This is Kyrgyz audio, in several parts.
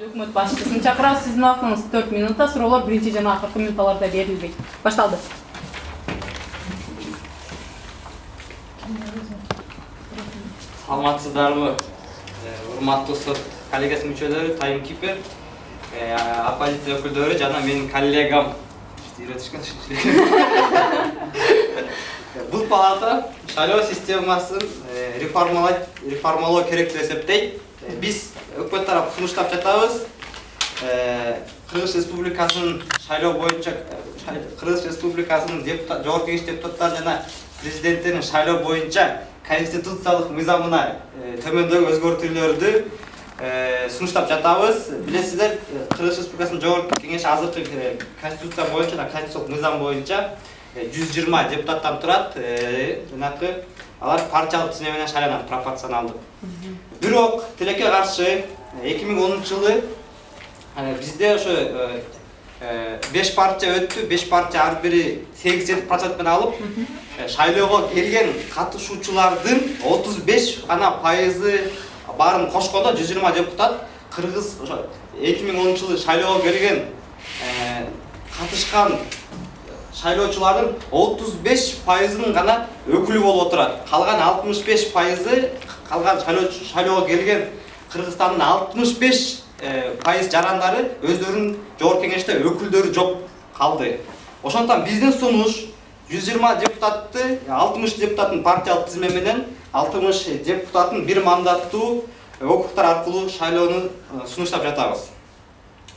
Өкмөт башчысын чакырабыз. Сиздин убактыңыз 4 минутта. Суроолор биринчи жана акыркы минуттарда берилбейт. Башталды. Саламатсыздарбы? Урматтуу сот коллегиясы мүчөлөрү, Тайым Кипер, оппозиция өкүлдөрү жана менин коллегам. Бул палата шайлоо системасын реформалоо керек деп эсептейт. Биз өкмөт тарап сунуштап жатабыз. Кыргыз Республикасынын шайлоо боюнча Кыргыз Республикасынын жогорку кеңеш депутаттары жана президенттерин шайлоо боюнча конституциялык мыйзамына төмөндөгү өзгөртүүлөрдү сунуштап жатабыз. Билесиздер, Кыргыз Республикасынын жогорку кеңеши азыркы конституция боюнча жана конституциялык мыйзам боюнча 120 депутаттан турат. Жанакы алар партиялык тизме менен шайланат, пропорционалдуу. Бирок тилекке каршы 2010-жылы бизде ошо 5 партия өттү, 5 партия ар бири 8-7% менен алып, шайлоого келген катышуучулардын 35 гана пайызы барын кошкондо 120 депутат Кыргыз 2010-жылы шайлоого келген катышкан шайлоочулардын 35%-ын гана өкүлү болуп отурат. Калган 65%, калган шайлоого келген Кыргызстандын 65% жарандары өздөрүнүн жогорку кеңеште өкүлдөрү жок калды. Ошондуктан биздин сунуш 120 депутатты, 60 депутаттын партиялык тизме менен 60 депутаттын бир мандаттуу округтар аркылуу шайлоону сунуштап жатабыз.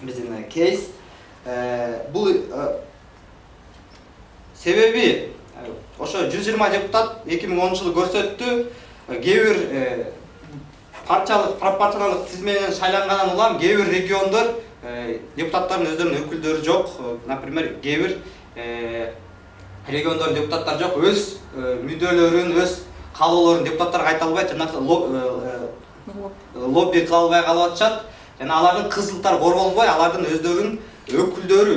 Биздин кейс бул себеби ошо 120 депутат 2010-жылы көрсөттү. Кээ бир партиялык пропорционалдык тизме менен шайлангандан улам кээ бир региондор депутаттардын өздөрүнүн өкүлдөрү жок. Например, кээ бир региондордун депутаттары жок, өз мүдөлөрүн, өз каалоолорун депутаттарга айта албайт, жанагы лобби кыла албай калып атышат. Жана алардын кызылдыктары корголбой, алардын өздөрүнүн өкүлдөрү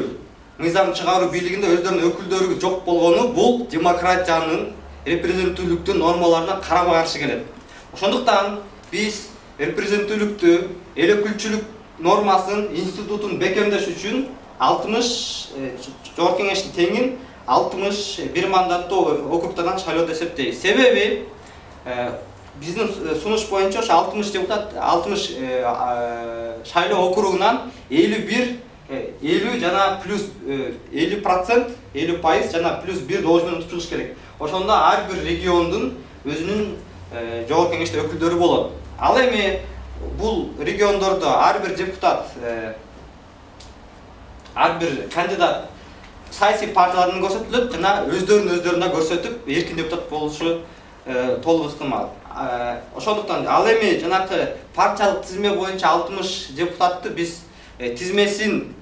мыйзам чыгаруу бийлигинде өздөрүнүн өкүлдөрү жок болгону бул демократиянын, репрезентативдүүлүктүн нормаларына карама каршы келет. Ошондуктан биз репрезентативдүүлүктү, эл өкүлчүлүк нормасын, институтун бекемдеш үчүн 60 жогорку кеңештин теңин 60 бир мандаттуу округтардан шайлоо деп эсептейбиз. Себеби биздин сунуш боюнча ошо 60 депутат, 60 шайлоо округунан 50 жана плюс 50%, 50% жана плюс 1 добуш менен утуп чыгыш керек. Ошондо ар бир региондун өзүнүн жогорку кеңеште өкүлдөрү болот. Ал эми бул региондордо ар бир депутат, ар бир кандидат саясий партиялардан көрсөтүлөт жана өздөрүн көрсөтүп, эркин депутат болушу толук ыктымал. Ошондуктан ал эми жанакы партиялык тизме боюнча 60 депутатты биз тизмесин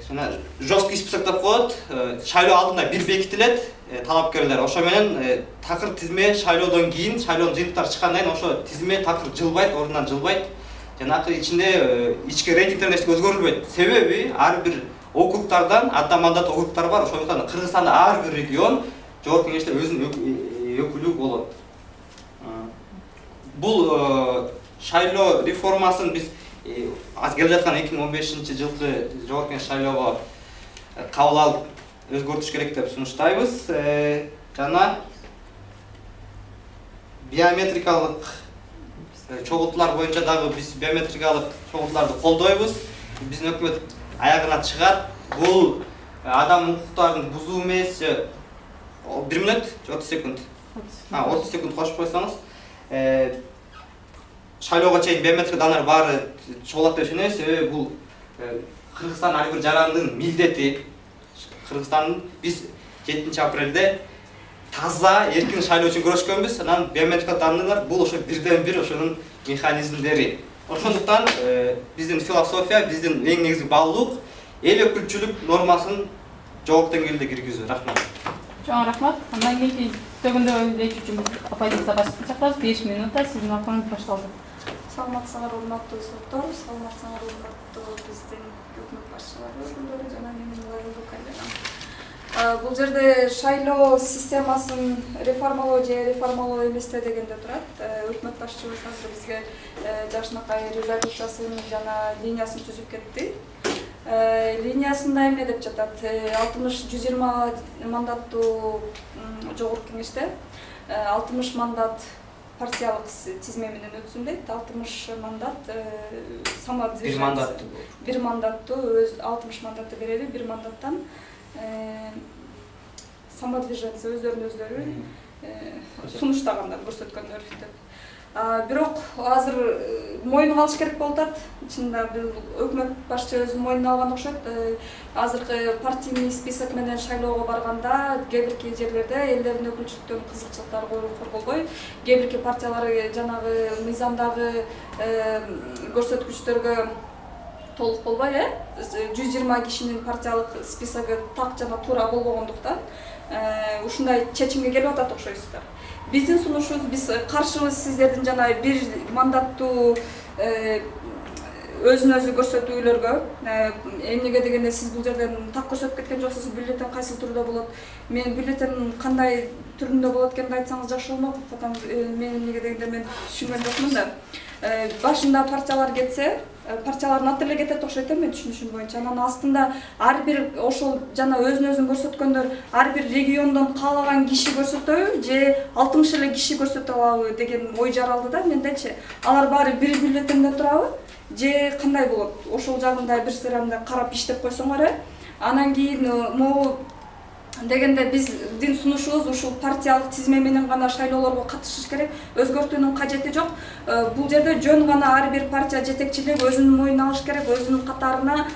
жана жесткий список деп коет. Шайлоо алдында бир бекитилет талапкерлер. Ошо менен такыр тизме шайлоодон кийин, шайлоонун жыйынтыктары чыккандан кийин ошо тизме такыр жылбайт, ордунан жылбайт. Жанакы ичинде ички рейтингдер нерсе өзгөрүлбөйт. Себеби ар бир округтардан адда мандат округтар бар. Ошондуктан Кыргызстанда ар бир регион жогорку кеңеште өзүнүн өкүлү болот. Бул шайлоо реформасын биз келе жаткан 2015-жылкы жогорку кеңеш шайлоого кабыл алып өзгөртүш керек деп сунуштайбыз. Жана биометрикалык чогултуулар боюнча дагы биз биометрикалык чогултууларды колдойбуз. Биздин өкмөт аягына чыгат. Бул адам укуктарын бузуу эмес. 1 минут 30 секунд. 30 секунд кошуп койсоңуз, шайлоого чейин биометрик даналар баары чогулат деп ишенебиз. Себеби бул Кыргызстан ар бир жарандын милдети. Кыргызстандын биз 7-апрелде таза, эркин шайлоо үчүн күрөшкөнбүз. Анан биометрик даналар бул ошо бирден бир ошонун механизмдери. Ошондуктан биздин философия, биздин эң негизги баалуулук эл өкүлчүлүк нормасын жогорку деңгээлде киргизүү. Рахмат. Чоң рахмат. Андан кийинки төгүндө өйлөш үчүн оппозиция башчысын чакырабыз. 5 минутта сиздин убактыңыз башталды. Саламатсыңар, урматтуу соттор, саламатсыңар, урматтуу биздин өкмөт башчылары, өкүлдөрү жана менин ылайыктуу коллегам. Бул жерде шайлоо системасын реформалоо же реформалоо эместе дегенде турат. Өкмөт башчыбыз азыр бизге жакшынакай резолюциясын жана линиясын түзүп кетти. Линиясында эме деп жатат, 60-120 мандаттуу жогорку кеңеште 60 мандат партиялык тизме менен өтсүн дейт. 60 мандат бир мандаттуу 60 мандатты берели, бир мандаттан самодвиженцы өздөрүн сунуштагандар, көрсөткөндөр деп. Бирок азыр моюнга алыш керек болуп атат. Чынында бул өкмөт башчы өзү моюнга алган окшойт. Азыркы партийный список менен шайлоого барганда кээ бирки жерлерде элдердин өкүлчүлүктөн кызыкчылыктар корголбой, кээ бирки партиялар жанагы мыйзамдагы көрсөткүчтөргө толук болбой, 120 кишинин партиялык списоги так жана туура болбогондуктан ушундай чечимге келип атат окшойсуздар. Биздин сунушубуз, биз каршыбыз сиздердин жана бир мандаттуу өзүн өзү көрсөтүүлөргө. Эмнеге дегенде сиз бул жерден так көрсөтүп кеткен жоксуз, бюллетень кайсы түрдө болот. Мен бюллетень кандай түрүндө болот экенин айтсаңыз жакшы болмок, потому мен эмнеге дегенде мен түшүнгөн жокмун да. Башында партиялар кетсе, партиялардын аты эле кетет окшойт, мен түшүнүшүм боюнча. Анан астында ар бир ошол жана өзүн көрсөткөндөр ар бир региондон каалаган киши көрсөтөбү же 60 эле киши көрсөтө алабы деген ой жаралды да мендечи. Алар баары бир бюллетенде турабы же кандай болот? Ошол жагында бир сырамда карап иштеп койсоңор, анан кийин могу дегенде биздин сунушубуз ушул партиялык тизме менен гана шайлоолорго катышыш керек, өзгөртүүнүн кажети жок. Бул жерде жөн гана ар бир партия жетекчилиги өзүнүн моюнуна алыш керек, өзүнүн катарына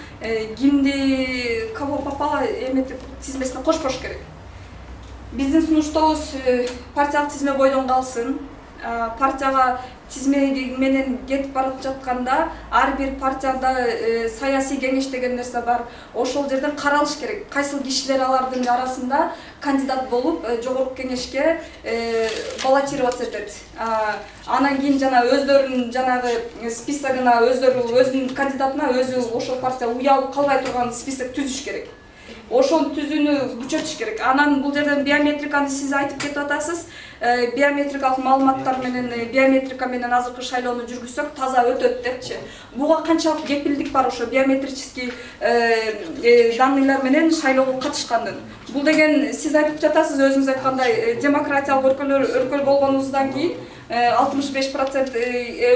кимди кого попало эметип тизмесине кошпош керек. Биздин сунуштообуз партиялык тизме бойдон калсын. Партияга тизме менен кетип барып жатканда ар бир партияда саясий кеңеш деген нерсе бар. Ошол жерден каралыш керек. Кайсыл кишилер алардын арасында кандидат болуп жогорку кеңешке баллотироваться этет. Анан кийин жана өздөрүнүн жанагы списогуна өзүнүн кандидатына өзү ошол партия уялып калбай турган список түзүш керек. Ошол түзүүнү күчөтүш керек. Анан бул жерден биометриканы сиз айтып кетип атасыз. Биометрикалык маалыматтар менен биометрика менен азыркы шайлоону жүргүзсөк таза өтөт депчи. Буга канчалык кепилдик бар ошо биометрический данныйлар менен шайлоого катышкандын. Бул деген сиз айтып жатасыз, өзүңүз айткандай демократиялык өлкө болгонубуздан кийин 65%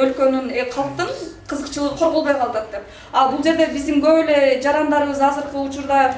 өлкөнүн калктын кызыкчылыгы корголбой калат деп. Бул жерде биздин көп эле жарандарыбыз азыркы учурда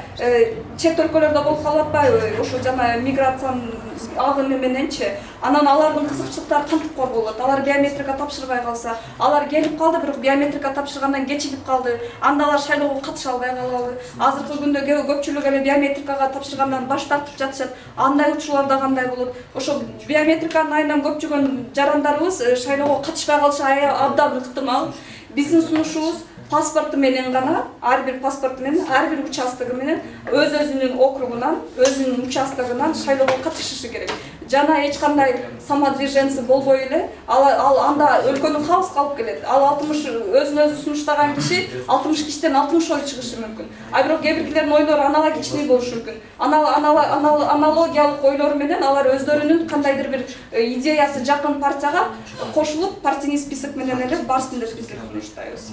чет өлкөлөрдө болуп калып атпайбы? Ошо жана миграциянын агымы мененчи. Анан алардын кызыкчылыктары кантип корголот? Алар биометрика тапшырбай калса, алар келип калды, бирок биометрика тапшыргандан кечигип калды. Анда алар шайлоого катыша албай калабы? Азыркы күндө көпчүлүк эле биометрикага тапшыргандан баш тартып жатышат. Андай учурларда кандай болот? Ошо биометриканын айынан көп жүргөн жарандарыбыз шайлоого катышпай калышы абдан ыктымал. Биздин сунушубуз паспорту менен гана, ар бир паспорту менен, ар бир участогу менен өзүнүн округунан, өзүнүн участогунан шайлоого катышышы керек. Жана эч кандай самодвиженцы болбой эле, ал анда өлкөнүн хаоска алып келет. Ал 60 өзүн сунуштаган киши 60 кишиден 60 ой чыгышы мүмкүн. Бирок кээ биркилердин ойлору аналогичный болушу мүмкүн. Аналогиялык ойлор менен алар өздөрүнүн кандайдыр бир идеясы жакын партияга кошулуп, партийный список менен эле барсын деп биз сунуштайбыз.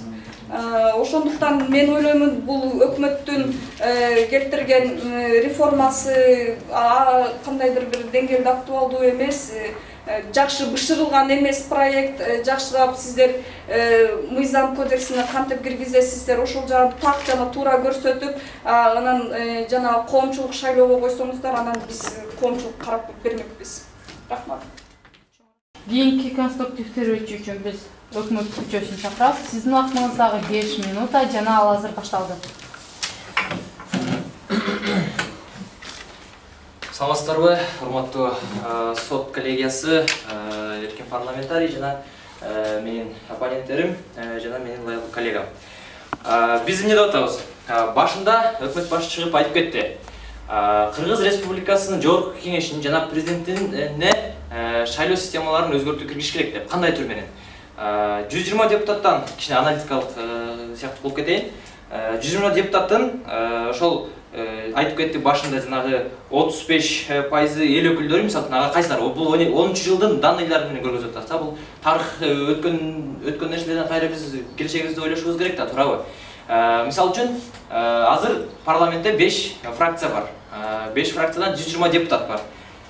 Ошондуктан мен ойлоймун, бул өкмөттүн келтирген реформасы кандайдыр бир деңгээлде актуалдуу эмес, жакшы бышырылган эмес проект. Жакшырап сиздер мыйзам кодексине кантип киргизесиздер, ошол жагын так жана туура көрсөтүп, анан жана коомчулук шайлоого койсоңуздар, анан биз коомчулук карап бермекпиз. Рахмат. Кийинки конструктивдүү өтүү үчүн биз өкмөт күчөсүн чакырабыз. Сиздин убактыңыздагы 5 минута жана ал азыр башталды. Саламатсыздарбы, урматтуу сот коллегиясы, эркен парламентарий жана менин оппоненттерим жана менин лайыктуу коллегам. Биз эмне деп атабыз? Башында өкмөт башы чыгып айтып кетти. Кыргыз Республикасынын жогорку кеңешинин жана президентине шайлоо системаларын өзгөртүү киргизиш керек деп. Кандай түр менен? 120 депутаттан кичине аналитикалык сыяктуу болуп кетейин. 120 депутаттын ошол айтып кетти башында жанагы 35% эл өкүлдөрү мисалы ага кайсылар бул 10 жылдын данныйлары менен көргөзүп атат. Бул тарых өткөн нерселерден кайра биз келечегибизди ойлошубуз керек да, туурабы? Мисалы үчүн азыр парламентте 5 фракция бар. 5 фракциядан 120 депутат бар.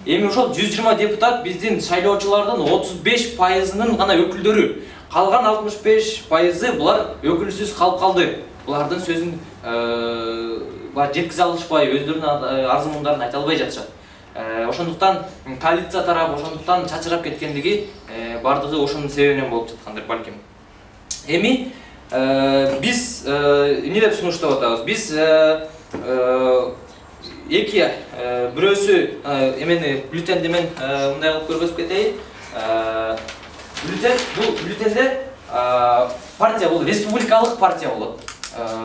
Эми ошол 120 депутат биздин шайлоочулардын 35%-нын гана өкүлдөрү. Калган 65% булар өкүлсүз калып калды. Булардын сөзүн жеткизе алышпай, өздөрүнүн арзы муңдарын айта албай жатышат. Ошондуктан коалиция тарап, ошондуктан чачырап кеткендиги бардыгы ошонун себебинен болуп жаткандыр балким. Эми биз эмне деп сунуштап атабыз? Биз эки бирөөсү эмени бюллетенди мен мындай кылып көргөзүп кетейин. Бюллетенде партия бул республикалык партия болот.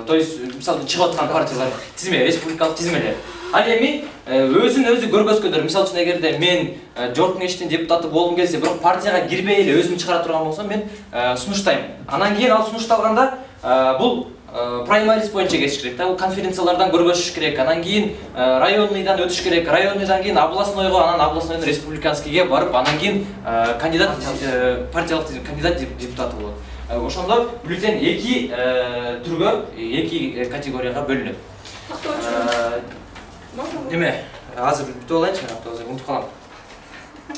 То есть мисалы чыгып аткан партиялар тизме, республикалык тизмелер. Ал эми өзүн өзү көргөзгөндөр. Мисалы үчүн эгерде мен Жорк Кеңештин депутаты болгум келсе, бирок партияга кирбей эле өзүм чыгара турган болсом, мен сунуштайм. Анан кийин ал сунушталганда бул праймариз боюнча кетиш керек да, бул конференциялардан көргөзүш керек. Анан кийин районныйдан өтүш керек. Районныйдан кийин областнойго, анан областнойдон республиканскийге барып, анан кийин кандидат партиялык кандидат депутаты болот. Ошондо бюллетен эки түргө, эки категорияга бөлүнөт. Неме, азыр бүтүп алайынчы, мен унутуп калам.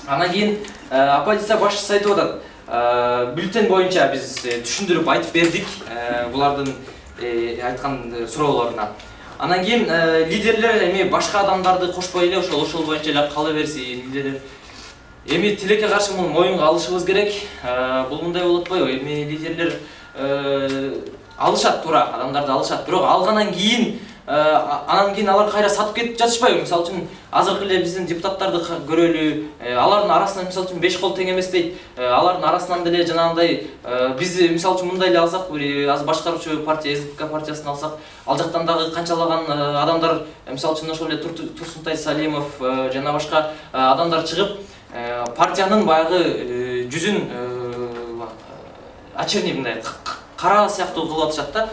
Анан кийин оппозиция башчысы айтып атат. Бюллетен боюнча биз түшүндүрүп айтып бердик булардын айткан суроолоруна. Анан кийин лидерлер эми башка адамдарды кошпой эле ошол боюнча эле кала берсин лидерлер. Эми тилекке каршы муну моюнга алышыбыз керек. Бул мындай болуп атпайбы? Эми лидерлер алышат, туура, адамдарды алышат. Бирок алгандан кийин анан кийин алар кайра сатып кетип жатышпайбы? Мисалы үчүн азыркы эле биздин депутаттарды көрөлү, алардын арасынан мисалы үчүн 5 кол тең эмес дейт. Алардын арасынан деле жанагындай биз мисалы үчүн мындай эле алсак, аз башкаруучу партия, СДПК партиясын алсак, ал жактан дагы канчалаган адамдар, мисалы үчүн ошол эле Турсунтай Салимов жана башка адамдар чыгып, партиянын баягы жүзүн ачырный мындай кара сыяктуу кылып атышат да.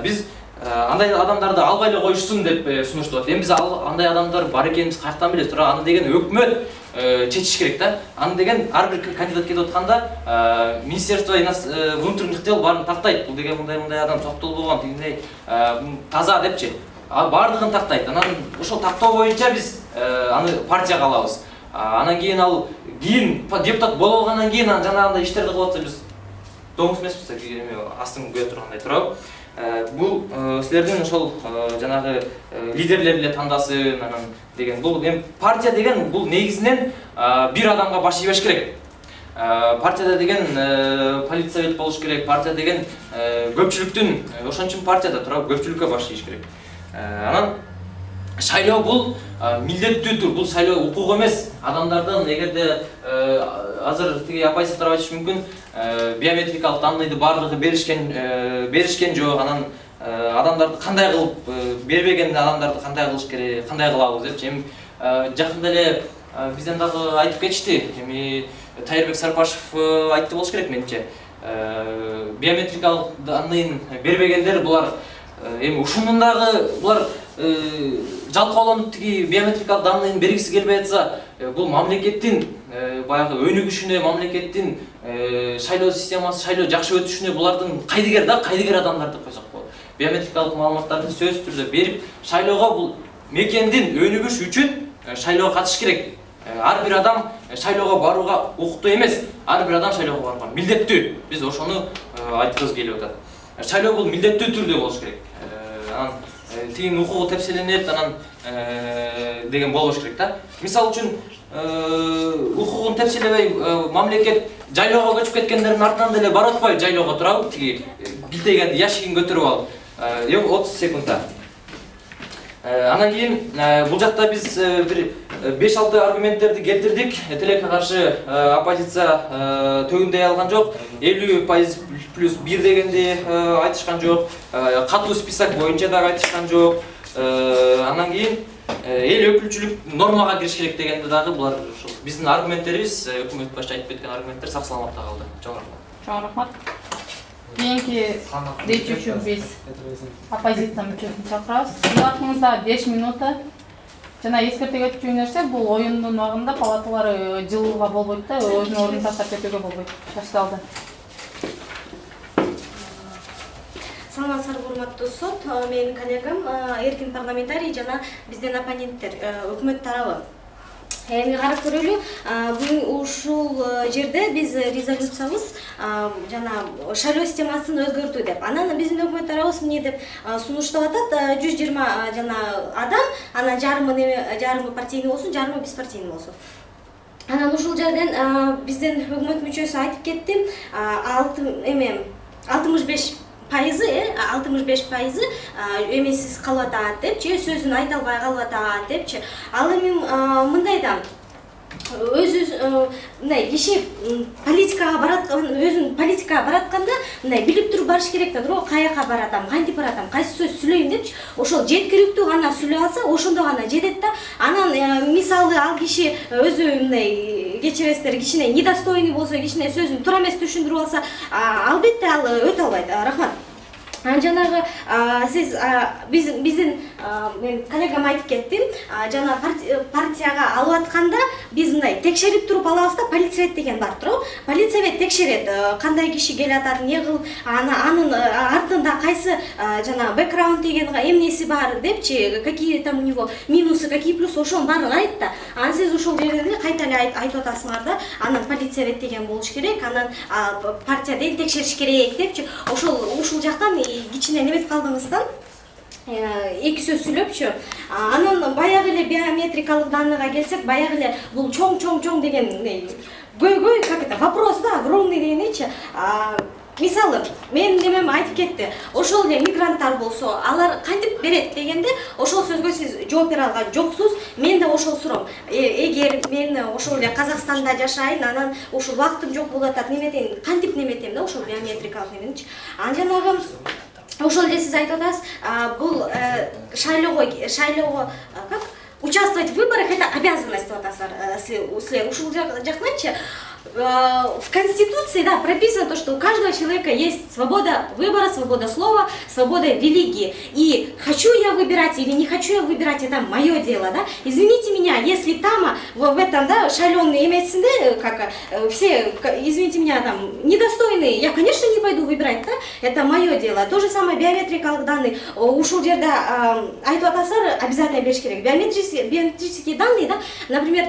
Биз андай адамдарды албай эле коюшсун деп сунушталат. Эми биз андай адамдар бар экенин каяктан билебиз? Туура, аны деген өкмөт чечиш керек да. Аны деген ар бир кандидат кетип атканда Министерство внутренних дел баарын тактайт. Бул деген мындай адам соктолбогон, тигиндей таза депчи. Бардыгын тактайт. Анан ошол тактоо боюнча биз аны партияга алабыз. Анан кийин ал депутат болуп алгандан кийин жанагындай иштерди кылып атса биз доңуз эмеспиз да, астын күйө тургандай, туурабы? Бул силердин ошол жанагы лидерлер эле тандасын, анан деген бул эми партия деген бул негизинен бир адамга баш ийбеш керек. Партияда деген политсовет болуш керек, партия деген көпчүлүктүн, ошон үчүн партияда туурабы, көпчүлүккө баш ийиш керек. Анан шайлоо бул милдеттүү, бул шайлоо укук эмес. Адамдардын эгерде азыр тиги оппозиция айтышы мүмкүн, биометрикалык данныйды бардыгы беришкен жок, анан адамдарды кандай кылып бербеген адамдарды кандай кылыш керек, кандай кылабыз депчи. Эми жакында эле бизден дагы айтып кетишти. Эми Тайырбек Сарпашев айтты болуш керек менимче. Биометрикалык данныйын бербегендер булар эми ушунун дагы булар жалкауланып тиги биометрикалык данныйын бергиси келбей атса, бул мамлекеттин баягы өнүгүшүнө, мамлекеттин шайлоо системасы, шайлоо жакшы өтүшүнө булардын кайдыгер адамдарды койсок болот. Биометрикалык маалыматтарды сөзсүз түрдө берип, шайлоого бул мекендин өнүгүш үчүн шайлоого катыш керек. Ар бир адам шайлоого барууга укуктуу эмес, ар бир адам шайлоого барууга милдеттүү. Биз ошону айткыбыз келип атат. Шайлоо бул милдеттүү түрдө болуш керек. Анан тигин укугу тепселенет, анан деген болбош керек да. Мисалы үчүн укугун тепселебей мамлекет жайлоого көчүп кеткендердин артынан деле барып атпайбы жайлоого, турабы? Тиги билтеген ящигин көтөрүп алып. 30 секундда. Анан кийин бул жакта биз бир 5-6 аргументтерди келтирдик. Тилекке каршы оппозиция төгүндөй алган жок. 50% плюс 1 дегенди айтышкан жок. Катуу список боюнча да айтышкан жок. Анан кийин эл өкүлчүлүк нормага кириш керек дегенде дагы булар ошол биздин аргументтерибиз, өкмөт башчы айтып кеткен аргументтер сак саламатта калды. Чоң рахмат. Чоң рахмат. Кийинки речь үчүн биз оппозиция мүчөсүн чакырабыз. Сиздин атыңызда 5 минута. Жана эскертип өтчү нерсе, бул оюндун убагында палаталар жылууга болбойт да, өзүнүн ордун таштап кетүүгө болбойт. Башталды. Саламатсыздар, урматтуу сот, менин коллегам, эркин парламентарий жана биздин оппоненттер, өкмөт тарабы. Эми карап көрөлү, бүгүн ушул жерде биз резолюциябыз жана шайлоо системасын өзгөртүү деп. Анан биздин өкмөт тарабыбыз эмне деп сунуштап атат, 120 жана адам, анан жарымы партийный болсун, жарымы беспартийный болсун. Анан ушул жерден биздин өкмөт мүчөсү айтып кетти, 65% эмесиз калып атат депчи, сөзүн айта албай калып атат депчи. Ал эми мындай да мындай киши политикага баратканда мындай билип туруп барыш керек да, туурабы? Каяка баратам, кантип баратам, кайсы сөз сүйлөйм депчи. Ошол жеткиликтүү гана сүйлөп алса, ошондо гана жетет да. Анан мисалы ал киши өзү мындай кечиресиздер, кичине недостойный болсо, кичине сөзүн туура эмес түшүндүрүп алса, албетте ал өтө албайт. Рахмат. Жанагы сиз биздин мен коллегам айтып кеттим, жана партияга алып атканда биз мындай текшерип туруп алабыз да, полицовет деген бар, туурабы? Полицовет текшерет, кандай киши келатат, эмне кылып, анын артында кайсы жана бэкграунд деген эмнеси бар депчи, какие там у него минусы, какие плюсы, ошонун баарын карайт да. Анан сиз ошол жерден эле кайта эле айтып атасыңар да, анан полицовет деген болуш керек, анан партиядан текшериш керек депчи. Ушул жактан кичине немет калдыңыздан эки сөз сүйлөпчү. Анан баягы эле биометрикалык данныйга келсек, баягы эле бул чоң деген көй как это вопрос да, огромный дегенечи. Мисалы, мен немем айтып кетти. Ошол эле мигранттар болсо, алар кантип берет дегенде, ошол сөзгө сиз жооп бере алган жоксуз. Мен да ошол суром. Эгер мен ошол эле Казакстанда жашайын, анан ошол убактым жок болуп атат, неметейин, кантип неметем да ошол биометрикалык неменичи. Анан жанагы ошол эле сиз айтып атасыз, бул шайлоого как участвовать в выборах — это обязанность деп атасыздар. Силер ушул жактанчы в Конституции, да, прописано то, что у каждого человека есть свобода выбора, свобода слова, свобода религии. И хочу я выбирать или не хочу я выбирать, это мое дело, да. Извините меня, если там в этом, да, шаленые эмесинде, как все, извините меня, там недостойные, я, конечно, не пойду выбирать, да, это мое дело. То же самое биометрикалык данные. Ушул жерде айтып атасыздар, обязательно бериш керек. Биометрические данные, да, например,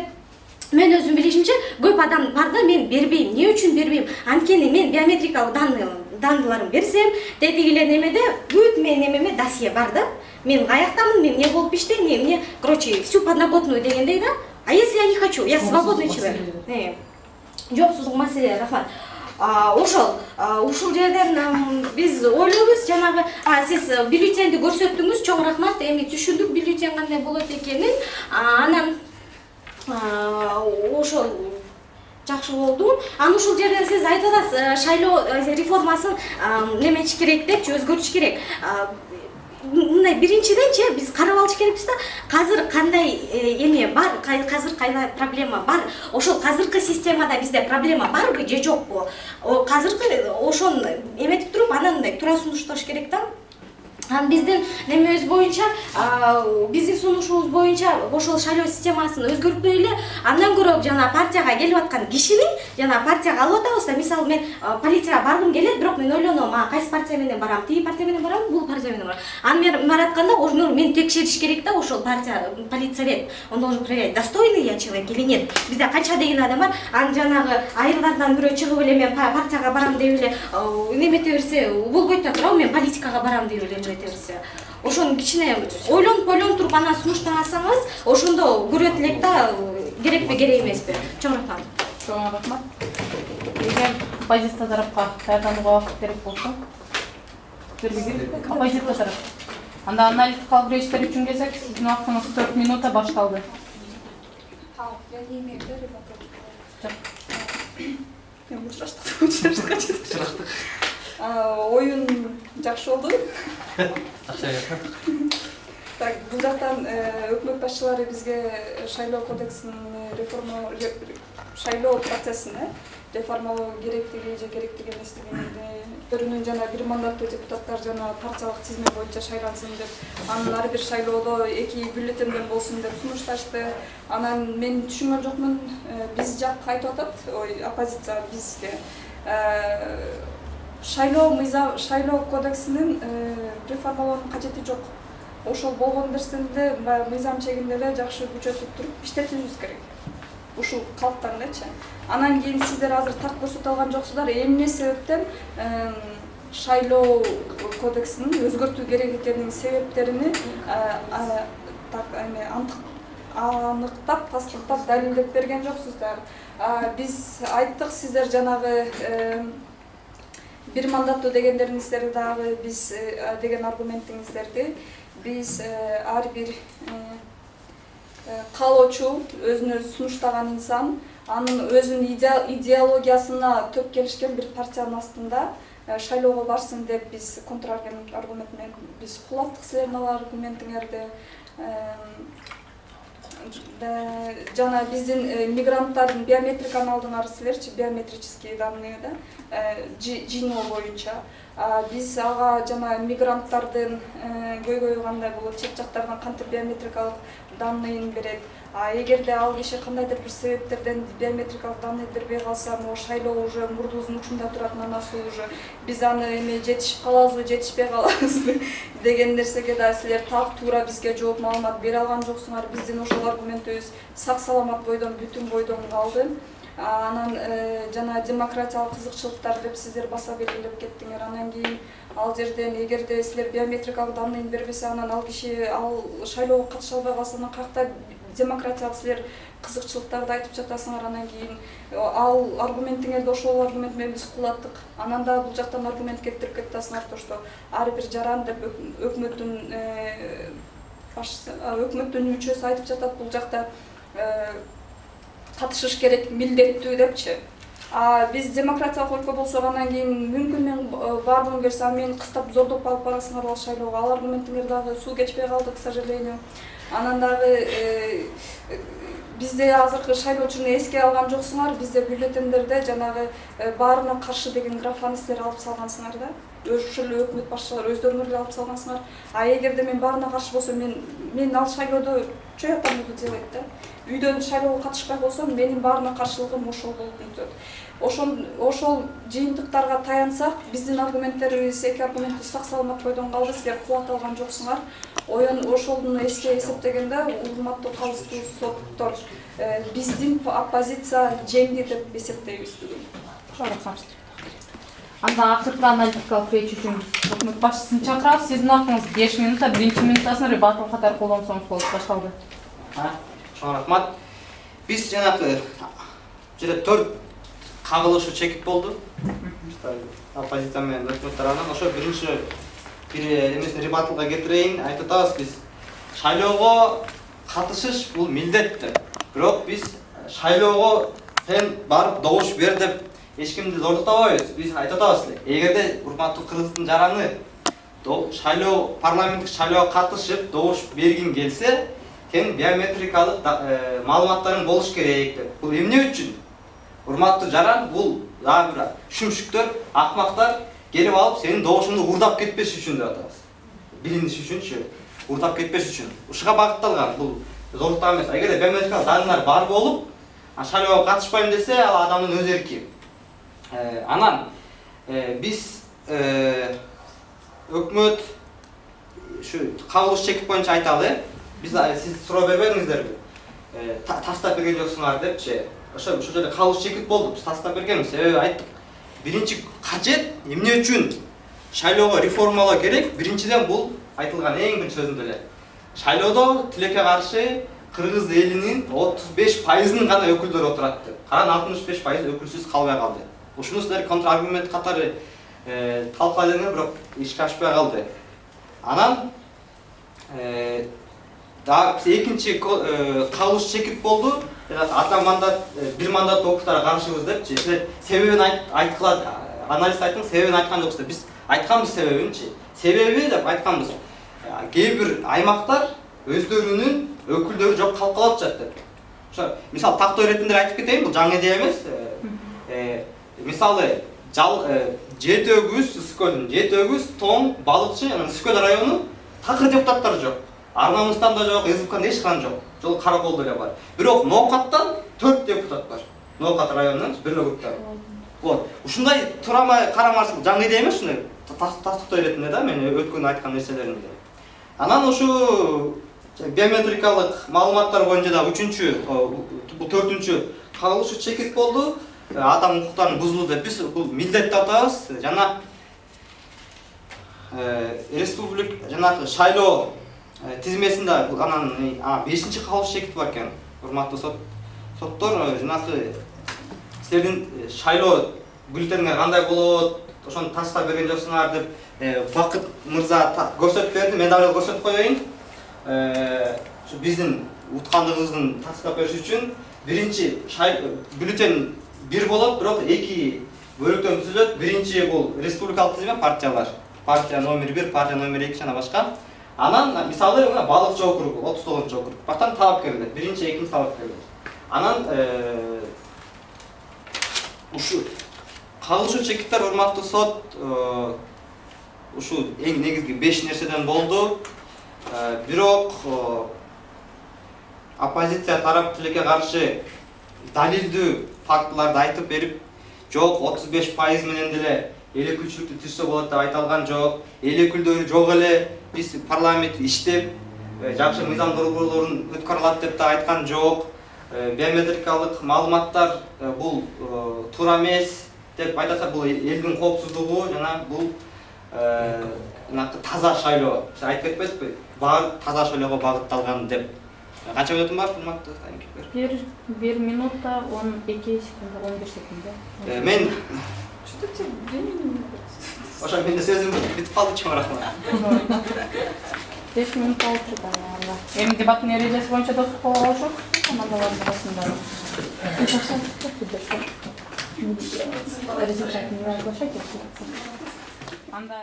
мен өзүм билишимче көп адам бар да, мен бербейм. Эмне үчүн бербейм? Анткени мен биометрикалык данныйларым берсем, тетигилер немеде бүт мен немеме досье бар да. Мен каяктамын, мен не болуп иштейм, мне, короче, всю подноготную дегендей да. А если я не хочу, я свободный человек. Жоксуздук маселе, рахмат. Ушул жерден биз ойлойбуз, жанагы сиз бюллетенди көрсөттүңүз, чоң рахмат. Эми түшүндүк бюллетен кандай болот экенин. Анан ошол жакшы болду. Анан ушул жерден сиз айтып атасыз, шайлоо реформасын неметиш керек депчи, өзгөртүш керек. Мындай биринчиденчи биз карап алыш керекпиз да, казыр кандай эме бар, казыр кандай проблема бар. Ошол казыркы системада бизде проблема барбы же жокпу? Казыркы ошону эметип туруп, анан мындай туура сунушташ керек да. Анан биздин немебиз боюнча, биздин сунушубуз боюнча ошол шайлоо системасын өзгөртпөй эле, андан көрө жана партияга келип аткан кишинин, жана партияга алып атабыз да, мисалы мен полицияга баргым келет, бирок мен ойлоном, кайсы партия менен барам, тиги партия менен барам, бул партия менен барам. Анан мен баратканда мен текшериш керек да, ошол партия, полицовет, он должен проверять, достойный я человек или нет. Бизде канча деген адам бар, анан жанагы айылдардан бирөө чыгып эле мен партияга барам деп эле немете берсе болбойт да, туурабы? Мен политикага барам деп эле ошону кичине ойлонуп туруп анан сунуштансаңыз, ошондо көрөт элек да, керекпи керек эмеспи. Чоң рахмат. Чоң рахмат. Эгер оппозиция тарапка даярданууга убакыт керек болсо, оппозиция тарап. Анда аналитикалык речтер үчүн келсек, сиздин убактыңыз 4 минута башталды. Оюн жакшы болду. Так, бул жактан өкмөт башчылары бизге шайлоо кодексин шайлоо процессин реформалоо керектиги же керектиги эместигин өкмөттөрүнүн жана бир мандаттуу депутаттар жана партиялык тизме боюнча шайлансын деп, анан ар бир шайлоодо 2 бюллетенден болсун деп сунушташты. Анан мен түшүнгөн жокмун, биз жак айтып атат, оппозиция бизге шайлоо кодексинин реформалоонун кажети жок. Ошол болгон нерсени мыйзам чегинде эле жакшы күчөтүп туруп иштетишибиз керек. Ушул калктардачы. Анан кийин сиздер азыр так көрсөтө алган жоксуздар, эмне себептен шайлоо кодексин өзгөртүү керек экенин себептерини аныктап, тастыктап, далилдеп берген жоксуздар. Биз айттык, сиздер жанагы бир мандаттуу дегендериңиздерди дагы биз деген аргументиңиздерди биз ар бир каалоочу, өзүнө сунуштаган инсан, анын өзүнүн идеологиясына төп келишкен бир партиянын астында шайлоого барсын деп биз контраргумент менен биз кулаттык силердин ал аргументиңерди. Жана биздин мигранттардын биометриканы алдыңар силерчи, биометрические данные жиноо боюнча. Биз ага жана мигранттардын көйгөйү кандай болот, чет жактардан кантип биометрикалык данныйын берет. Эгерде ал киши кандайдыр бир себептерден биометрикалык данный бербей калса, могу шайлоо уже мурдубуздун учунда турат, анасы уже биз аны эме жетишип калабызбы, жетишпей калабызбы деген нерсеге да силер так туура бизге жооп маалымат бере алган жоксуңар. Биздин ошол аргументибиз сак саламат бойдон, бүтүн бойдон калды. Анан жана демократиялык кызыкчылыктар деп сиздер баса белгилеп кеттиңер. Анан кийин ал жерден эгерде силер биометрикалык данныйын бербесе, анан ал киши ал шайлоого катыша албай калса, анан каякта демократиялык силер кызыкчылыктарды айтып жатасыңар. Анан кийин ал аргументиңерди ошол аргумент менен биз кулаттык. Анан да бул жактан аргумент келтирип кетасыңар, то что ар бир жаран деп өкмөттүн башчысы, өкмөттүн мүчөсү айтып жатат, бул жакта катышыш керек, милдеттүү депчи. Биз демократиялык өлкө болсок, анан кийин мүмкүн мен баргым келсе, мени кыстап зордоп алып барасыңар ал шайлоого. Ал аргументиңер дагы суу кечпей калды, к сожалению. Анан дагы бизде азыркы шайлоочуну эске алган жоксуңар. Бизде бюллетендерде жанагы баарына каршы деген графаны силер алып салгансыңар да. Ошол эле өкмөт башчылары өздөрүңөр эле алып салгансыңар. Эгерде мен баарына каршы болсом, мен ал шайлоодо чөй атам буду делать да. Үйдөн шайлоого катышпай болсом, менин баарына каршылыгым ошол болуп өтөт. Ошол жыйынтыктарга таянсак, биздин аргументтерибиз, эки аргументти сак саламат бойдон калды, силер кубат алган жоксуңар. Ошону эске эсептегенде, урматтуу калыстуу соттор, биздин оппозиция жеңди деп эсептейбиз бүгүн. Анда акыркы аналитикалык речь үчүн өкмөт башчысын чакырабыз. Сиздин убактыңыз 5 минутта, биринчи минутасын ребатыл катары колдонсоңуз болот. Башталды. Чоң рахмат. Биз жанагы жерде 4 кагылышуу чекип болду. Оппозиция менен өкмөт тарабынан. Ошо биринчи эмесин ребатылга келтирейин, айтып атабыз, биз шайлоого катышыш бул милдеттир. Бирок биз шайлоого сен барып добуш бер деп эч кимди зордуктабайбыз. Биз айтып атабыз эле. Эгерде урматтуу кыргыздын жараны шайлоо, парламенттик шайлоого катышып добуш бергин келсе, сен биометрикалык маалыматтарың болуш керек деп. Бул эмне үчүн? Урматтуу жаран, бул дагы бир шүмшүктөр, акмактар келип алып сенин добушуңду урдап кетпеш үчүн деп атабыз. Билиниш үчүнчү, урдап кетпеш үчүн. Ушуга багытталган, бул зордуктак эмес. Эгерде биометрикалык данныйлар бар болуп, шайлоого катышпайм десе, ал адамдын өз эрки. Анан биз өкмөт ушу кабылыш чекип боюнча айталы. Биз сиз суроо бербедиңиздерби? Тастап берген жоксуңар депчи. Ошол жерде кабылыш чекип болду. Биз тастап бергенбиз. Себеби айттык. Биринчи кажет эмне үчүн шайлоого реформалоо керек? Биринчиден бул айтылган эң биринчи сөзүндө эле. Шайлоодо тилекке каршы кыргыз элинин 35%-ын гана өкүлдөр отурат деп. Каран 65% өкүлсүз калбай калды. Ушуну силер контраргумент катары талкуулайдыңар, бирок ишке ашпай калды. Анан да экинчи кабылыш чекип болду. Ата мандат, бир мандаттуу окуптарга каршыбыз депчи. Силер себебин айткыла, анализ айттыңыз, себебин айткан жоксуздар. Биз айтканбыз себебинчи. Себеби деп айтканбыз. Кээ бир аймактар өздөрүнүн өкүлдөрү жок калып калып жатат деп. Ошо мисалы тактоо иретиндер айтып кетейин, бул жаңы идея эмес. Мисалы Жетөгүз, Үскөлдүн Жетөгүз, Тоң, Балыкчы, анан Үскөл району такыр депутаттар жок. Арнамыздан да жок, СБКда эч кандай жок. Жол Караколдо эле бар. Бирок Ноокаттан 4 депутат бар. Ноокат районунан бирлөө группа. Вот. Ушундай турамай карамарсыз жаңы идея эмес, ушундай тастыктой иретинде да, мен өткөндө айткан нерселеримде. Анан ушу биометрикалык маалыматтар боюнча да 3-чү, бул 4-чү кагылышы чекит болду. Адам укуктарын бузулду деп биз бул милдетти атабыз. Жана республика жанагы шайлоо тизмесинде анан 5-чи кагылыш чекит бар экен. Урматтуу соттор, жанагы силердин шайлоо бюллетениңер кандай болот, ошону тастап берген жоксуңар деп Бакыт мырза көрсөтүп берди. Мен дагы көрсөтүп коеюн. Ушу биздин уткандыгыбыздын тастап бериш үчүн биринчи бюллетень бир болот, бирок 2 бөлүктөн түзүлөт. Биринчи бул республикалык тизме партиялар. Партия номер 1, партия номер 2 жана башка. Анан мисалы мына Балыкчы округу 39-чу округ. Бактан талапкерлер, биринчи, экинчи талапкерлер. Анан ушу кагылышы чекиттер урматтуу сот ушу эң негизги 5 нерседен болду. Бирок оппозиция тарап тилекке каршы далилдүү фактыларды айтып берип, жок 35% менен деле эл өкүлчүлүктү түзсө болот деп айтылган жок. Эл өкүлдөрү жок эле, биз парламент иштеп, жакшы мыйзам долбоорлорун өткөрүлат деп да айткан жок. Биометрикалык маалыматтар бул туура эмес деп айтасак, бул элдин коопсуздугу жана бул таза шайлоо. Сиз айтып кетпедикпи? Баары таза шайлоого багытталган деп. Канча мүнөтүм бар, урматтуу таймкер? 1 минута 12 секунда, 11 секунда. Мен Что-то времени ошо менде сөзүм бүтүп калды, чоң рахмат. 5 минут алып жатам. Эми дебаттын эрежеси боюнча достук кылууга болушок, командалардын арасында. Разрешать не приглашать, если анда.